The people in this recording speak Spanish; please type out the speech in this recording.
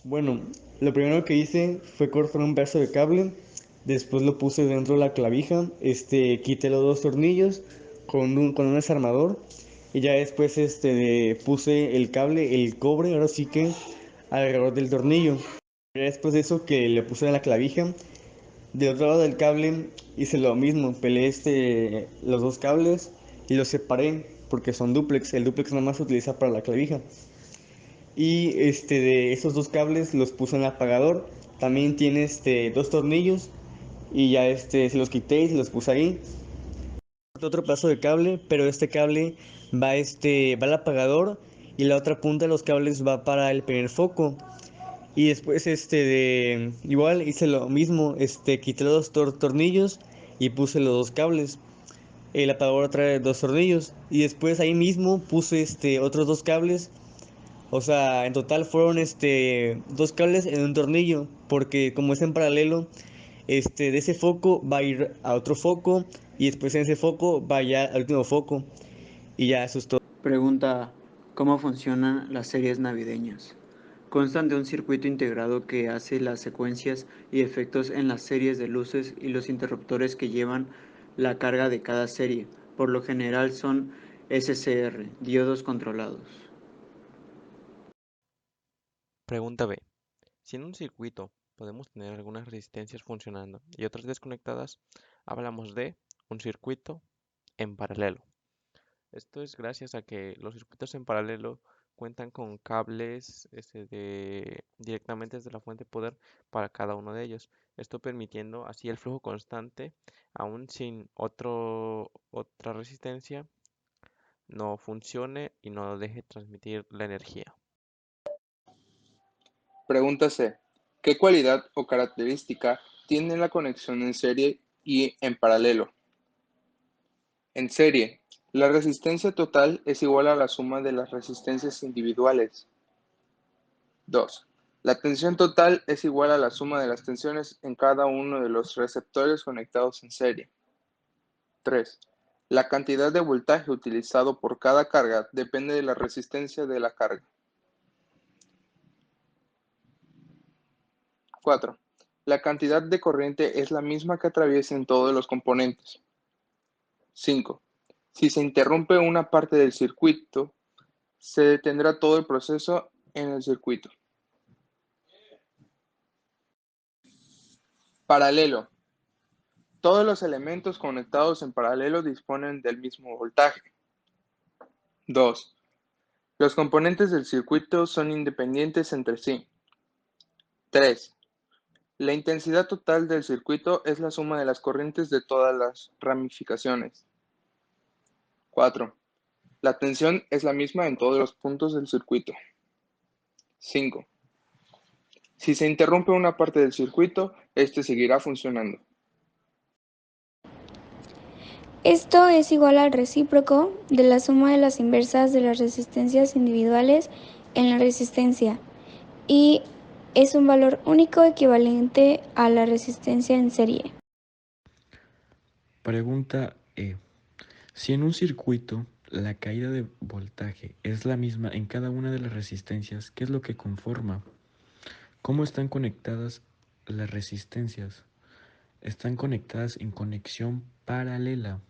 Bueno, lo primero que hice fue cortar un pedazo de cable, después lo puse dentro de la clavija, quité los dos tornillos con un desarmador y ya después puse el cable, el cobre, ahora sí que alrededor del tornillo. Ya después de eso que le puse en la clavija, del otro lado del cable hice lo mismo, peleé los dos cables y los separé porque son dúplex, el dúplex nada más se utiliza para la clavija. Y de esos dos cables los puse en el apagador. También tiene dos tornillos y ya se los quité y se los puse ahí. Otro pedazo de cable, pero este cable va al apagador y la otra punta de los cables va para el primer foco. Y después igual hice lo mismo, quité los dos tornillos y puse los dos cables. El apagador trae dos tornillos y después ahí mismo puse otros dos cables. O sea, en total fueron dos cables en un tornillo, porque como es en paralelo, de ese foco va a ir a otro foco y después en ese foco va ya al último foco y ya eso es todo. Pregunta: ¿cómo funcionan las series navideñas? Constan de un circuito integrado que hace las secuencias y efectos en las series de luces y los interruptores que llevan la carga de cada serie. Por lo general son SCR, diodos controlados. Pregunta B. Si en un circuito podemos tener algunas resistencias funcionando y otras desconectadas, hablamos de un circuito en paralelo. Esto es gracias a que los circuitos en paralelo cuentan con cables directamente desde la fuente de poder para cada uno de ellos. Esto permitiendo así el flujo constante, aún sin otra resistencia no funcione y no deje transmitir la energía. Pregunta C. ¿Qué cualidad o característica tiene la conexión en serie y en paralelo? En serie, la resistencia total es igual a la suma de las resistencias individuales. 2. La tensión total es igual a la suma de las tensiones en cada uno de los receptores conectados en serie. 3. La cantidad de voltaje utilizado por cada carga depende de la resistencia de la carga. 4. La cantidad de corriente es la misma que atraviesen todos los componentes. 5. Si se interrumpe una parte del circuito, se detendrá todo el proceso en el circuito. Paralelo. Todos los elementos conectados en paralelo disponen del mismo voltaje. 2. Los componentes del circuito son independientes entre sí. 3. La intensidad total del circuito es la suma de las corrientes de todas las ramificaciones. 4. La tensión es la misma en todos los puntos del circuito. 5. Si se interrumpe una parte del circuito, este seguirá funcionando. Esto es igual al recíproco de la suma de las inversas de las resistencias individuales en la resistencia y es un valor único equivalente a la resistencia en serie. Pregunta E. Si en un circuito la caída de voltaje es la misma en cada una de las resistencias, ¿qué es lo que conforma? ¿Cómo están conectadas las resistencias? Están conectadas en conexión paralela.